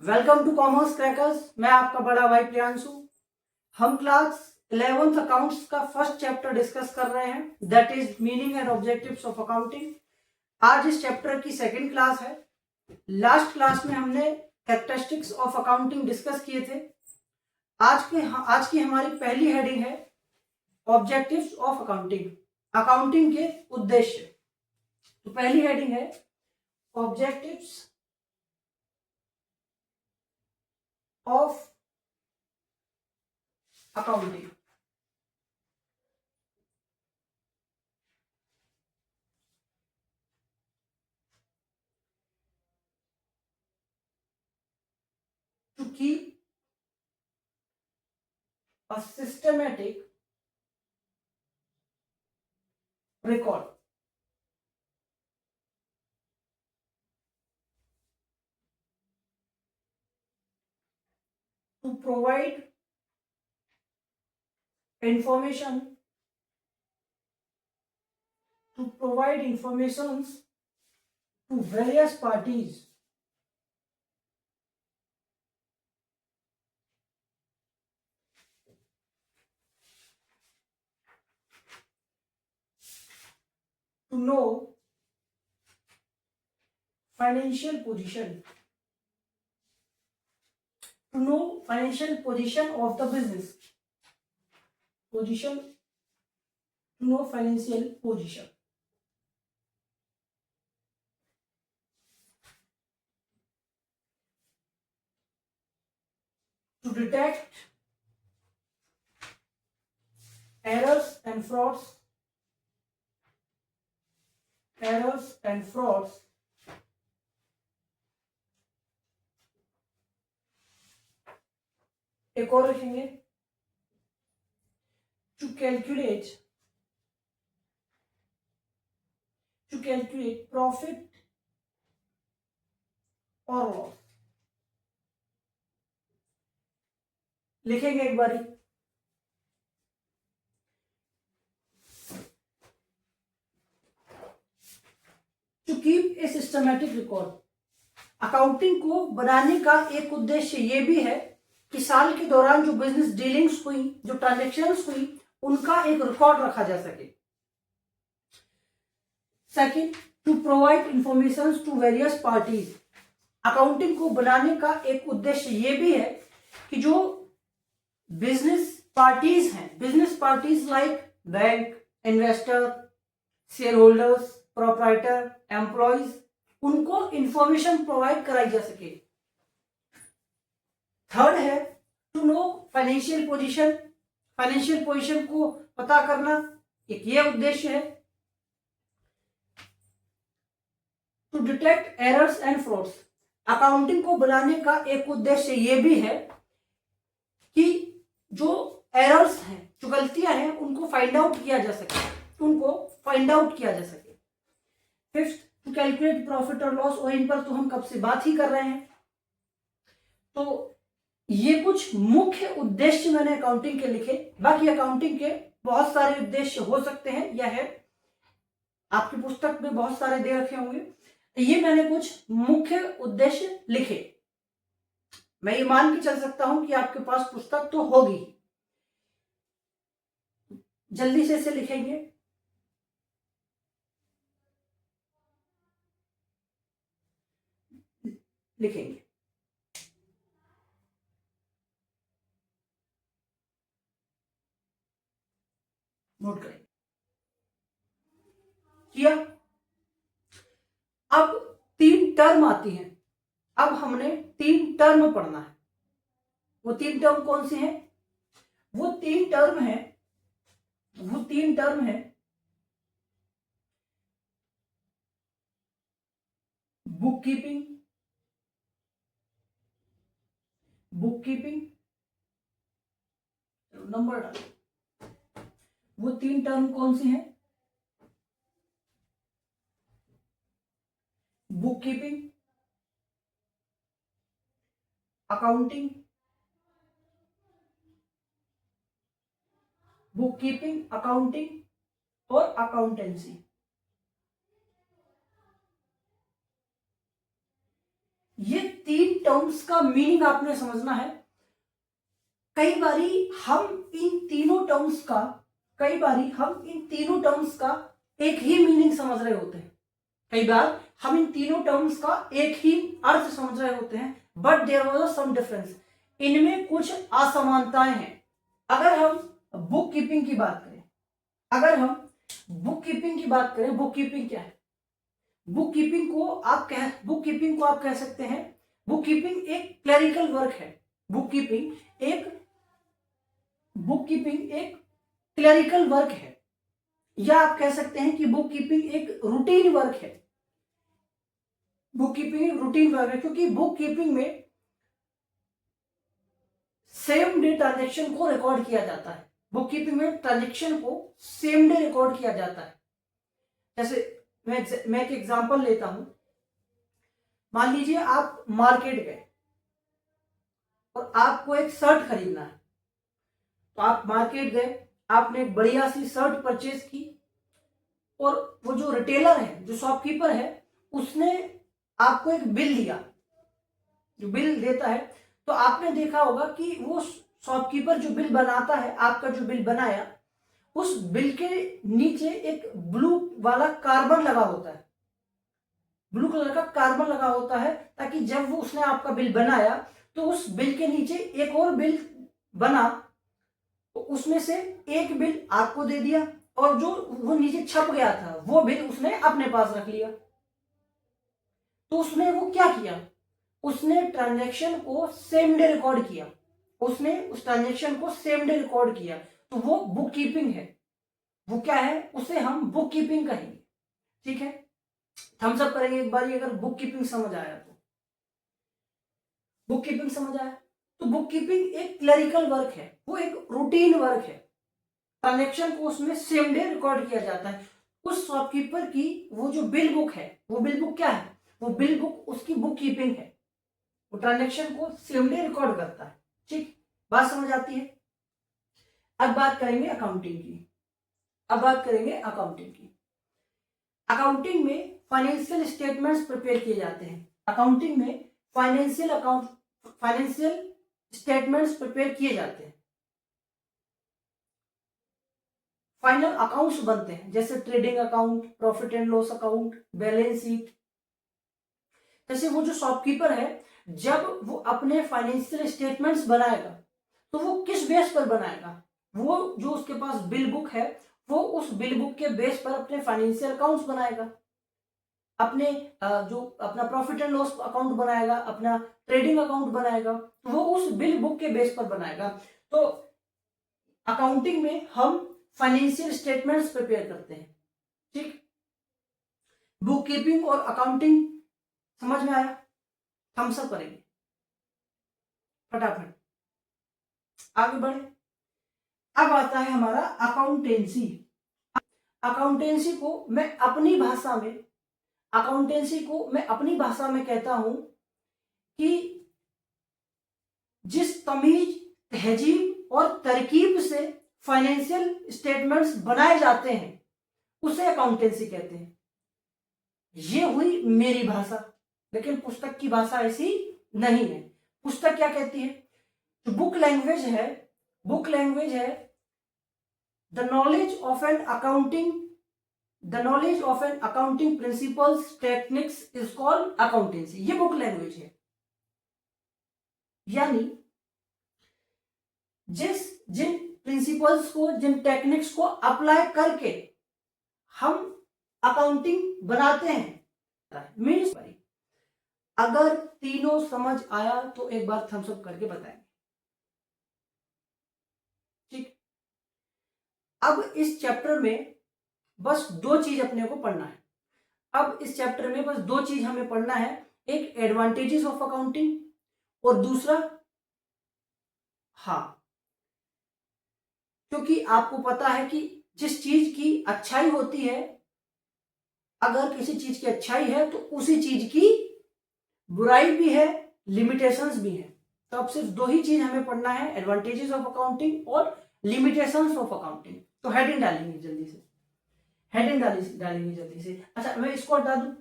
Welcome to commerce crackers. मैं आपका बड़ा भाई प्रियांशु। हम क्लास 11th अकाउंट्स का फर्स्ट चैप्टर डिस्कस कर रहे हैं, that is meaning and objectives of accounting. आज इस चैप्टर की सेकंड क्लास है। लास्ट क्लास में हमने कैरेक्टरिस्टिक्स ऑफ अकाउंटिंग डिस्कस किए थे। आज की हमारी पहली हेडिंग है ऑब्जेक्टिव्स ऑफ अकाउंटिंग, अकाउंटिंग के उद्देश्य। तो पहली हेडिंग है objectives of accounting. To keep a systematic record, to provide information, to various parties to know financial position, of the business, to know financial position, to detect errors and frauds, एक और लिखेंगे to calculate profit or loss। लिखेंगे एक बारी। To keep a systematic record, accounting को बनाने का एक उद्देश्य ये भी है कि साल के दौरान जो बिजनेस डीलिंग्स हुई, जो ट्रांजेक्शन्स हुई, उनका एक रिकॉर्ड रखा जा सके। Second, to provide information to various parties, accounting को बनाने का एक उद्देश्य ये भी है कि जो business parties like bank, investor, share holders, proprietor, employees, उनको इंफॉर्मेशन प्रोवाइड कराई जा सके। थर्ड है टू नो फाइनेंशियल पोजीशन को पता करना, एक ये उद्देश्य है। To detect errors and frauds, accounting को बनाने का एक उद्देश्य ये भी है कि जो एरर्स हैं, जो गलतियां हैं, उनको फाइंड आउट किया जा सके। फिफ्थ, टू कैलकुलेट प्रॉफिट और लॉस, और इन पर तो हम कब से बात ही कर रहे हैं। तो ये कुछ मुख्य उद्देश्य मैंने अकाउंटिंग के लिखे। बाकी अकाउंटिंग के बहुत सारे उद्देश्य हो सकते हैं, या है आपकी पुस्तक में बहुत सारे दे रखे होंगे। तो ये मैंने कुछ मुख्य उद्देश्य लिखे। मैं ये मान के चल सकता हूं कि आपके पास पुस्तक तो होगी। जल्दी से इसे लिखेंगे। नोट करें किया। अब 3 टर्म आती हैं। अब हमने 3 टर्म पढ़ना है। वो 3 टर्म कौन सी हैं? वो तीन टर्म है बुककीपिंग, नंबर डालो। वो 3 टर्म कौन सी हैं? बुककीपिंग, अकाउंटिंग, और अकाउंटेंसी। ये तीन टर्म्स का मीनिंग आपने समझना है। कई बारी हम इन तीनों टर्म्स का एक ही मीनिंग समझ रहे होते हैं, कई बार हम इन तीनों टर्म्स का एक ही अर्थ समझ रहे होते हैं, but there was some difference, इनमें कुछ असमानताएं हैं। अगर हम बुक कीपिंग की बात करें, बुक कीपिंग क्या है? बुक कीपिंग को आप कह सकते हैं, बुक कीपिंग एक क्लरिकल वर्क है। बुक कीपिंग एक क्लरिकल वर्क है, या आप कह सकते हैं कि बुक कीपिंग एक रूटीन वर्क है। क्योंकि बुक कीपिंग में सेम डे ट्रांजेक्शन को रिकॉर्ड किया जाता है। बुक कीपिंग में ट्रांजेक्शन को सेम डे रिकॉर्ड किया जाता है। जैसे मैं एक एग्जांपल लेता हूं। मान लीजिए आप मार्केट गए और आपको एक शर्ट खरीदना है, तो आप मार्केट गए, आपने एक बढ़िया सी शर्ट परचेज की, और वो जो रिटेलर है, जो शॉपकीपर है, उसने आपको एक बिल दिया। जो बिल देता है, तो आपने देखा होगा कि वो शॉपकीपर जो बिल बनाता है, आपका जो बिल बनाया, उस बिल के नीचे एक ब्लू वाला कार्बन लगा होता है, ब्लू कलर का कार्बन लगा होता है, ताकि जब वो उसने आपका बिल बनाया तो उस बिल के नीचे एक और बिल बना, तो उसमें से एक बिल आपको दे दिया, और जो वो नीचे छप गया था वो बिल उसने अपने पास रख लिया। तो उसने वो क्या किया? उसने ट्रांजैक्शन को सेम डे रिकॉर्ड किया। तो वो बुक कीपिंग है। वो क्या है? उसे हम बुक कीपिंग कहेंगे। ठीक है, हम सब करेंगे एक बार, अगर बुक कीपिंग समझ आया तो। बुक कीपिंग एक क्लरिकल वर्क है, वो एक रूटीन वर्क है। ट्रांजैक्शन को उसमें सेम डे रिकॉर्ड किया जाता है। उस शॉपकीपर की वो जो बिल बुक है, वो बिल बुक क्या है? वो बिल बुक उसकी बुक कीपिंग है। वो ट्रांजैक्शन को सेम डे रिकॉर्ड करता है। ठीक, बात समझ आती है? अब बात करेंगे अकाउंटिंग की। अकाउंटिंग में फाइनेंशियल स्टेटमेंट्स प्रिपेयर किए जाते हैं। अकाउंटिंग में फाइनेंशियल स्टेटमेंट्स प्रिपेयर किए जाते हैं। फाइनल अकाउंट्स बनते हैं, जैसे trading account, profit and loss account, balance sheet. जैसे वो जो शॉपकीपर है, जब वो अपने फाइनेंशियल स्टेटमेंट्स बनाएगा, तो वो किस बेस पर बनाएगा? वो जो उसके पास बिल बुक है, वो उस बिल बुक के बेस पर अपने फाइनेंशियल अकाउंट्स बनाएगा, अपने जो अपना प्रॉफिट एंड लॉस अकाउंट बनाएगा, अपना ट्रेडिंग अकाउंट बनाएगा, वो उस बिल बुक के बेस पर बनाएगा। तो अकाउंटिंग में हम फाइनेंशियल स्टेटमेंट्स प्रिपेयर करते हैं। ठीक, बुक कीपिंग और अकाउंटिंग समझ में आया? हम सब करेंगे फटाफट, आगे बढ़े। अब आता है हमारा अकाउंटेंसी। अकाउंटेंसी को मैं अपनी भाषा में कहता हूं कि जिस तमीज, तहजीब और तरकीब से फाइनेंशियल स्टेटमेंट्स बनाए जाते हैं, उसे अकाउंटेंसी कहते हैं। ये हुई मेरी भाषा, लेकिन पुस्तक की भाषा ऐसी नहीं है। पुस्तक क्या कहती है? तो बुक लैंग्वेज है the knowledge of an accounting principles techniques is called accountancy. ये बुक लैंग्वेज है, यानी जिन प्रिंसिपल्स को, जिन टेक्निक्स को अप्लाई करके हम अकाउंटिंग बनाते हैं। मीन्स अगर तीनों समझ आया तो एक बार थम्स अप करके बताएंगे। ठीक, अब इस चैप्टर में बस दो चीज अपने को पढ़ना है। हमें पढ़ना है, एक एडवांटेजेस ऑफ अकाउंटिंग, और दूसरा, क्योंकि आपको पता है कि जिस चीज की अच्छाई होती है, अगर किसी चीज की अच्छाई है तो उसी चीज की बुराई भी है, लिमिटेशंस भी है। तो अब सिर्फ दो ही चीज हमें पढ़ना है, एडवांटेजेस ऑफ अकाउंटिंग और लिमिटेशंस ऑफ अकाउंटिंग। तो हेडिंग डालेंगे जल्दी से। अच्छा, मैं इसको हटा दूं।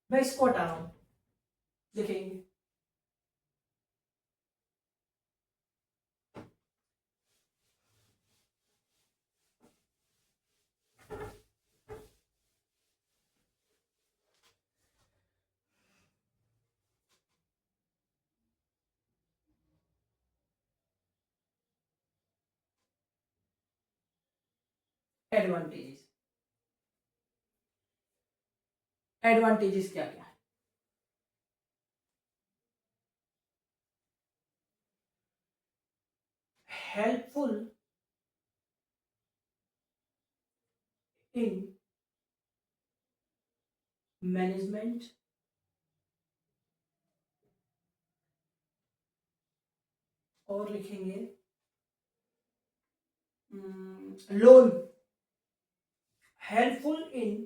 मैं इसको हटा रहा हूं, लिखेंगे एडवांटेजेस। एडवांटेजेस क्या क्या है? हेल्पफुल इन मैनेजमेंट, और लिखेंगे loan, helpful in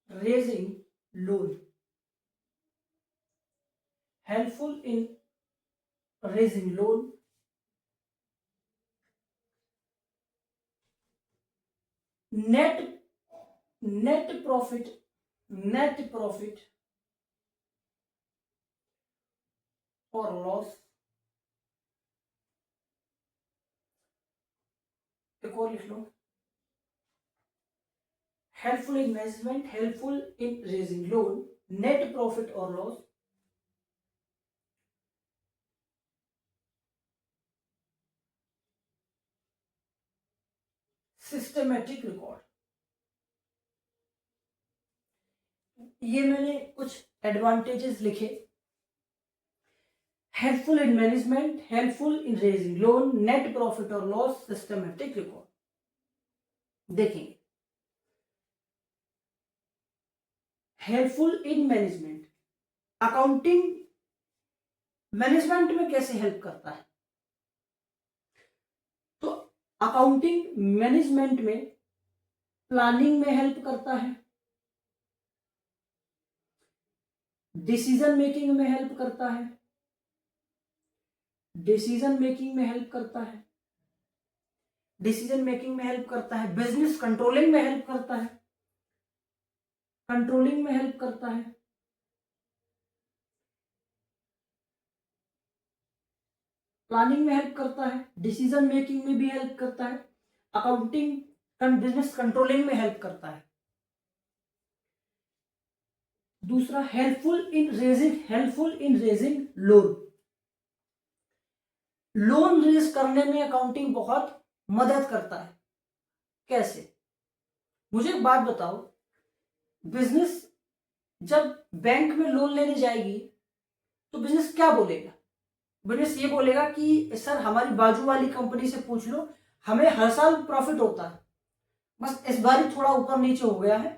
raising loan, helpful in raising loan, net net profit और लॉस। एक और लिख लो, helpful in management, helpful in raising loan, net profit और लॉस, सिस्टमेटिक रिकॉर्ड। ये मैंने कुछ एडवांटेजेस लिखे, helpful in management, helpful in raising loan, net profit और लॉस, सिस्टमेटिक रिकॉर्ड। देखेंगे helpful in management, accounting management में कैसे हेल्प करता है? तो अकाउंटिंग मैनेजमेंट में प्लानिंग में हेल्प करता है, डिसीजन मेकिंग में हेल्प करता है, डिसीजन मेकिंग में हेल्प करता है, डिसीजन मेकिंग में हेल्प करता है, बिजनेस कंट्रोलिंग में हेल्प करता है, कंट्रोलिंग में हेल्प करता है, प्लानिंग में हेल्प करता है, डिसीजन मेकिंग में भी हेल्प करता है, अकाउंटिंग बिजनेस कंट्रोलिंग में हेल्प करता है। दूसरा helpful in raising loan, loan raise करने में अकाउंटिंग बहुत मदद करता है। कैसे? मुझे एक बात बताओ, बिजनेस जब बैंक में लोन लेने जाएगी तो बिजनेस क्या बोलेगा? बिजनेस ये बोलेगा कि सर हमारी बाजू वाली कंपनी से पूछ लो, हमें हर साल प्रॉफिट होता है, बस इस बार ही थोड़ा ऊपर नीचे हो गया है,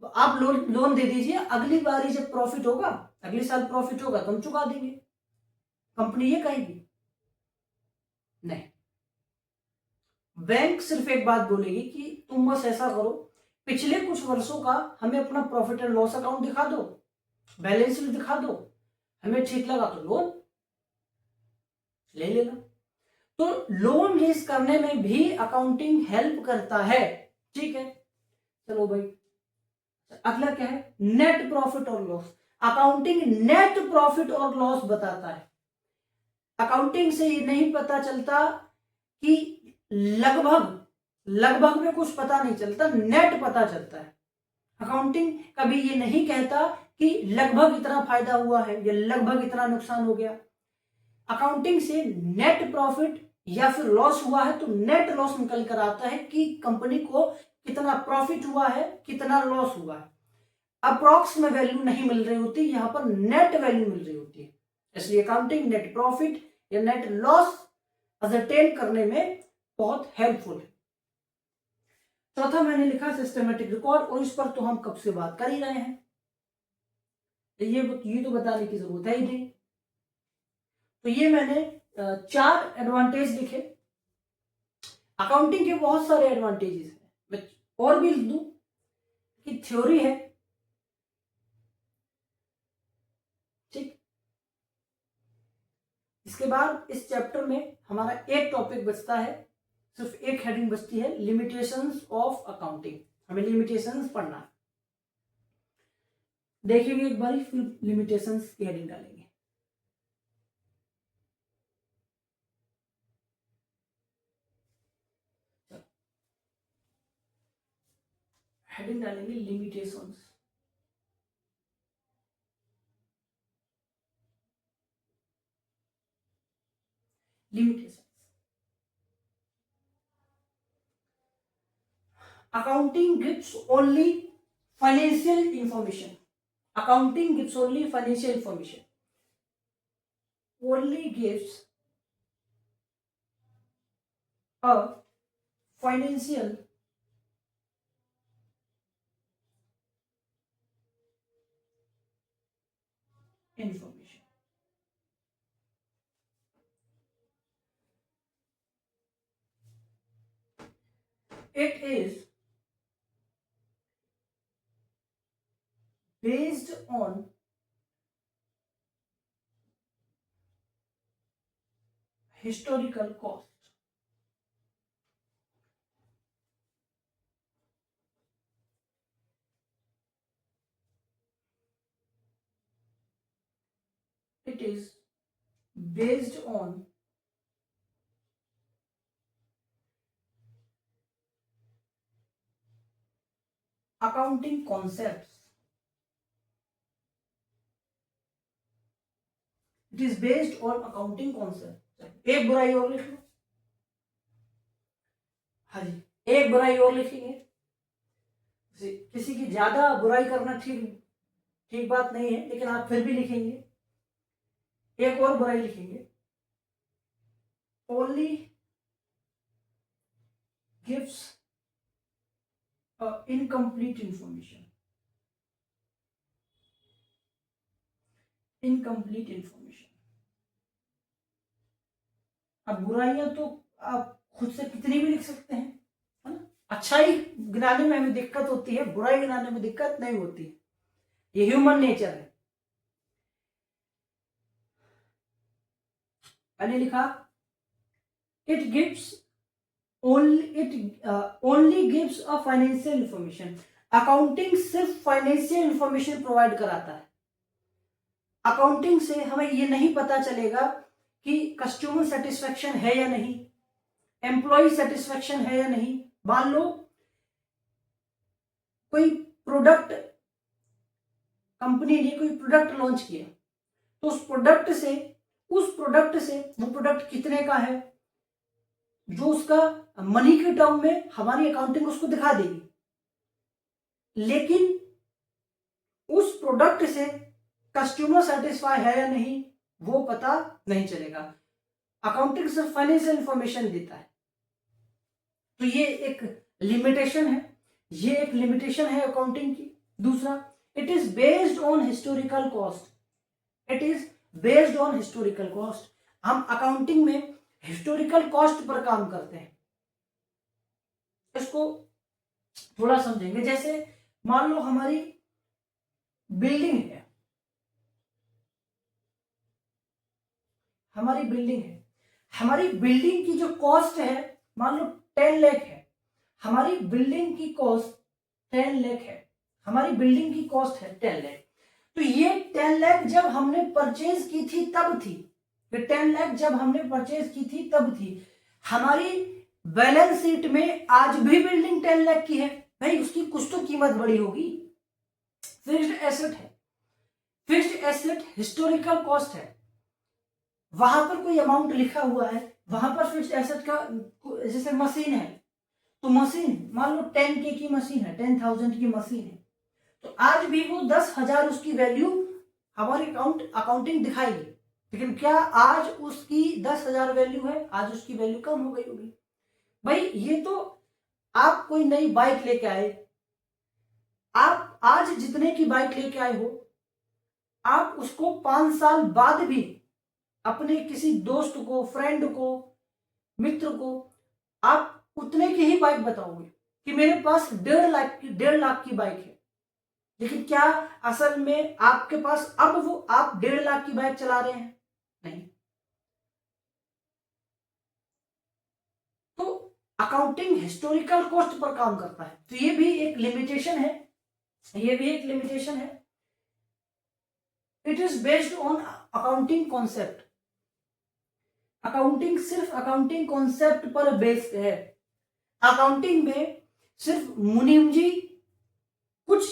तो आप लोन दे दीजिए, अगली बारी जब प्रॉफिट होगा, अगले साल प्रॉफिट होगा तो हम चुका देंगे। कंपनी ये कहेगी? नहीं, बैंक सिर्फ एक बात बोलेगी कि तुम बस ऐसा करो, पिछले कुछ वर्षों का हमें अपना प्रॉफिट एंड लॉस अकाउंट दिखा दो, बैलेंस शीट दिखा दो, हमें ठीक लगा तो लोन ले लेना। तो लोन रेज करने में भी अकाउंटिंग हेल्प करता है। ठीक है, चलो भाई, अगला क्या है? नेट प्रॉफिट और लॉस। अकाउंटिंग नेट प्रॉफिट और लॉस बताता है। अकाउंटिंग से ये नहीं पता चलता कि लगभग में कुछ पता नहीं चलता, नेट पता चलता है। अकाउंटिंग कभी ये नहीं कहता कि लगभग इतना फायदा हुआ है या लगभग इतना नुकसान हो गया। अकाउंटिंग से नेट प्रॉफिट या फिर लॉस हुआ है तो नेट लॉस निकल कर आता है कि कंपनी को कितना प्रॉफिट हुआ है, कितना लॉस हुआ है। अप्रॉक्स में वैल्यू नहीं मिल रही होती, यहां पर नेट वैल्यू मिल रही होती है। इसलिए अकाउंटिंग नेट प्रॉफिट या नेट लॉस असरटेन करने में बहुत हेल्पफुल है। चौथा मैंने लिखा सिस्टमेटिक रिकॉर्ड, और इस पर तो हम कब से बात कर ही रहे हैं, ये तो बताने की जरूरत है ही नहीं। तो ये मैंने 4 एडवांटेज लिखे। अकाउंटिंग के बहुत सारे एडवांटेजेस हैं, मैं और भी लिख दूं कि थ्योरी है, ठीक। इसके बाद इस चैप्टर में हमारा एक टॉपिक बचता है सिर्फ एक हेडिंग बचती है, लिमिटेशंस ऑफ अकाउंटिंग। हमें लिमिटेशंस पढ़ना है, देखेंगे एक बार, फिर लिमिटेशंस की हेडिंग डालेंगे। हेडिंग डालेंगे limitations. Limitations, accounting gives only financial information. Accounting gives only financial information. Only gives a financial information. It is based on historical cost. It is based on accounting concepts. It is based on accounting concepts. एक बुराई और लिख लो। हाँ जी, एक बुराई और लिखेंगे। किसी की ज्यादा बुराई करना ठीक बात नहीं है, लेकिन आप फिर भी लिखेंगे। एक और बुराई लिखेंगे, only gives incomplete information. Incomplete information. अब बुराइयां तो आप खुद से कितनी भी लिख सकते हैं, है ना। अच्छाई गिनाने में हमें दिक्कत होती है, बुराई गिनाने में दिक्कत नहीं होती, ये ह्यूमन नेचर है। मैंने लिखा it gives only gives a financial information. Accounting सिर्फ फाइनेंशियल इंफॉर्मेशन प्रोवाइड कराता है। अकाउंटिंग से हमें ये नहीं पता चलेगा कि कस्टमर सेटिस्फेक्शन है या नहीं, एम्प्लॉय सेटिस्फेक्शन है या नहीं। मान लो कोई प्रोडक्ट, कंपनी ने कोई प्रोडक्ट लॉन्च किया, तो उस प्रोडक्ट से वो प्रोडक्ट कितने का है, जो उसका मनी के टर्म में हमारी अकाउंटिंग उसको दिखा देगी, लेकिन उस प्रोडक्ट से कस्टमर सेटिस्फाई है या नहीं वो पता नहीं चलेगा। अकाउंटिंग सिर्फ फाइनेंशियल इंफॉर्मेशन देता है, तो ये एक लिमिटेशन है, अकाउंटिंग की। दूसरा, it is based on historical cost. हम अकाउंटिंग में हिस्टोरिकल कॉस्ट पर काम करते हैं। इसको थोड़ा समझेंगे। जैसे मान लो हमारी बिल्डिंग है, हमारी बिल्डिंग की जो कॉस्ट है मान लो 10 लाख है, हमारी बिल्डिंग की कॉस्ट 10 लाख है, हमारी बिल्डिंग की कॉस्ट है 10 लाख। तो ये 10 लाख जब हमने परचेज की थी तब थी, ये 10 लाख जब हमने परचेज की थी तब थी। हमारी बैलेंस शीट में आज भी बिल्डिंग 10 लाख की है, भाई उसकी कुछ तो कीमत बड़ी होगी। फिक्स्ड एसेट है, फिक्स्ड एसेट हिस्टोरिकल कॉस्ट है, वहां पर कोई अमाउंट लिखा हुआ है, वहां पर फिक्स्ड एसेट का, जैसे मशीन है तो मशीन मान लो 10K की मशीन है, 10,000 की मशीन है, तो आज भी वो 10,000 उसकी वैल्यू हमारी अकाउंटिंग दिखाएगी, लेकिन क्या आज उसकी 10,000 वैल्यू है? आज उसकी वैल्यू कम हो गई होगी। भाई ये तो आप कोई नई बाइक लेके आए, आप आज जितने की बाइक लेके आए हो, आप उसको 5 साल बाद भी अपने किसी दोस्त को, फ्रेंड को, मित्र को आप उतने की ही बाइक बताओगे कि मेरे पास 1.5 लाख की बाइक है, लेकिन क्या असल में आपके पास अब वो आप 1.5 लाख की बाइक चला रहे हैं? नहीं। तो अकाउंटिंग हिस्टोरिकल कॉस्ट पर काम करता है, तो ये भी एक लिमिटेशन है, ये भी एक लिमिटेशन है। It is based on accounting concept, accounting सिर्फ अकाउंटिंग कॉन्सेप्ट पर बेस्ड है। अकाउंटिंग में सिर्फ मुनीम जी कुछ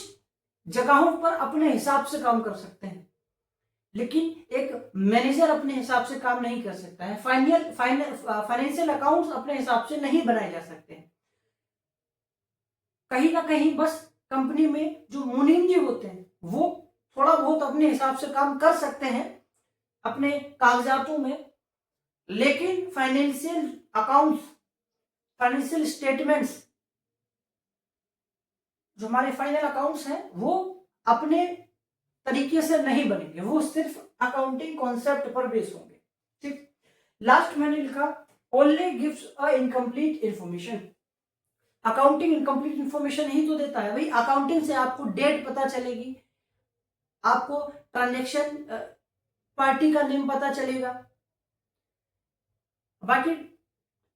जगहों पर अपने हिसाब से काम कर सकते हैं, लेकिन एक मैनेजर अपने हिसाब से काम नहीं कर सकता है। फाइनेंशियल अकाउंट्स अपने हिसाब से नहीं बनाए जा सकते हैं। कहीं ना कहीं बस कंपनी में जो मुनीम जी होते हैं वो थोड़ा बहुत अपने हिसाब से काम कर सकते हैं अपने कागजातों में, लेकिन फाइनेंशियल अकाउंट्स, फाइनेंशियल स्टेटमेंट्स, जो हमारे फाइनल अकाउंट्स हैं वो अपने तरीके से नहीं बनेंगे, वो सिर्फ अकाउंटिंग कॉन्सेप्ट पर बेस होंगे। ठीक, लास्ट मैंने लिखा only gives a incomplete information. Accounting incomplete information ही तो देता है भाई। अकाउंटिंग से आपको डेट पता चलेगी, आपको ट्रांजेक्शन पार्टी का नेम पता चलेगा, बाकी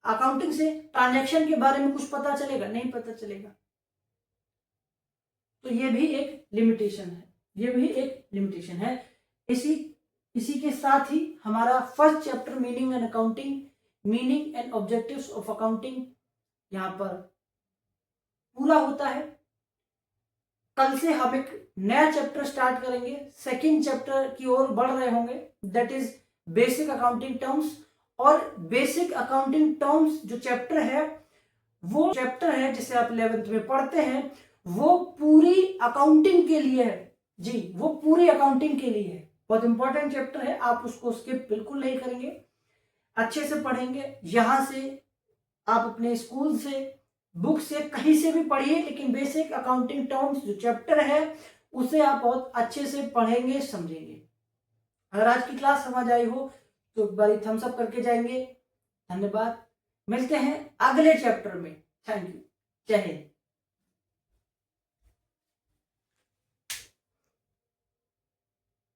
अकाउंटिंग से ट्रांजैक्शन के बारे में कुछ पता चलेगा? नहीं पता चलेगा। तो ये भी एक लिमिटेशन है, ये भी एक लिमिटेशन है। इसी के साथ ही हमारा first chapter meaning and accounting, meaning and objectives of accounting यहां पर पूरा होता है। कल से हम एक नया चैप्टर स्टार्ट करेंगे, सेकंड चैप्टर की ओर बढ़ रहे होंगे, that is basic accounting terms. और बेसिक अकाउंटिंग टर्म्स जो चैप्टर है वो चैप्टर है जिसे आप 11th में पढ़ते हैं, वो पूरी अकाउंटिंग के लिए है जी, वो पूरी अकाउंटिंग के लिए है। बहुत इंपॉर्टेंट चैप्टर है, आप उसको स्किप बिल्कुल नहीं करेंगे, अच्छे से पढ़ेंगे। यहां से आप अपने स्कूल से, बुक से, कहीं से भी पढ़िए, लेकिन बेसिक अकाउंटिंग टर्म्स जो चैप्टर है उसे आप बहुत अच्छे से पढ़ेंगे, समझेंगे। अगर आज की क्लास समझ आई हो तो एक बार थम्स अप करके जाएंगे। धन्यवाद, मिलते हैं अगले चैप्टर में। थैंक यू, जय हिंद।